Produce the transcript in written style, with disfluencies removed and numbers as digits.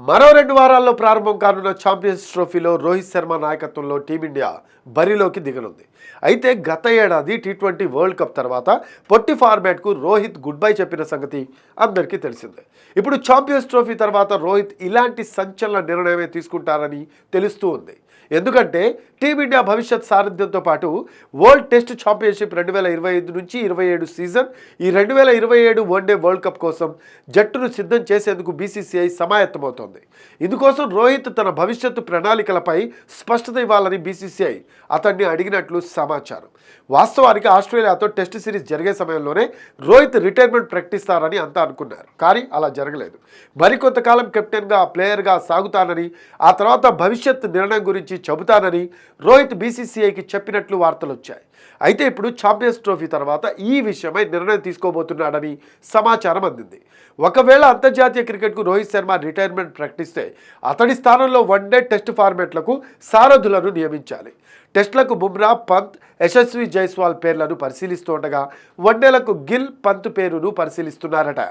మరో 2 వారాల్లో ప్రారంభం కానున్న ఛాంపియన్స్ ట్రోఫీలో రోహిత్ శర్మ నాయకత్వంలో టీమిండియా బరిలోకి దిగనుంది. అయితే గత ఏడాది టీ20 వరల్డ్ కప్ తర్వాత పొట్టి ఫార్మాట్కు రోహిత్ గుడ్ బై చెప్పిన సంగతి అందరికీ తెలిసిందే. ఇప్పుడు ఛాంపియన్స్ ట్రోఫీ తర్వాత రోహిత్ ఇలాంటి సంచలన నిర్ణయమే తీసుకుంటారని తెలుస్తూ ఉంది. ఎందుకంటే టీమిండియా భవిష్యత్ సారథ్యంతో పాటు వరల్డ్ టెస్ట్ ఛాంపియన్షిప్ 2025 నుంచి 27 సీజన్, ఈ 2027 వన్డే వరల్డ్ కప్ కోసం జట్టును సిద్ధం చేసేందుకు బీసీసీఐ సమాయత్తమవుతోంది. ఇందుకోసం రోహిత్ తన భవిష్యత్తు ప్రణాళికలపై స్పష్టత ఇవ్వాలని బీసీసీఐ అతన్ని అడిగినట్లు సమాచారం. వాస్తవానికి ఆస్ట్రేలియాతో టెస్ట్ సిరీస్ జరిగే సమయంలోనే రోహిత్ రిటైర్మెంట్ ప్రకటిస్తారని అంతా అనుకున్నారు. కానీ అలా జరగలేదు. మరికొంతకాలం కెప్టెన్గా ప్లేయర్గా సాగుతానని, ఆ తర్వాత భవిష్యత్ నిర్ణయం గురించి చెబుతానని రోహిత్ బీసీసీఐకి చెప్పినట్లు వార్తలు వచ్చాయి. అయితే ఇప్పుడు ఛాంపియన్స్ ట్రోఫీ తర్వాత ఈ విషయమై నిర్ణయం తీసుకోబోతున్నాడని సమాచారం అందింది. ఒకవేళ అంతర్జాతీయ క్రికెట్కు రోహిత్ శర్మ రిటైర్మెంట్ ప్రకటిస్తే అతడి స్థానంలో వన్డే టెస్ట్ ఫార్మాట్లకు సారథులను నియమించాలి. టెస్టులకు బుమ్రా, పంత్, యశస్వి జైస్వాల్ పేర్లను పరిశీలిస్తుండగా వన్డేలకు గిల్, పంత్ పేరును పరిశీలిస్తున్నారట.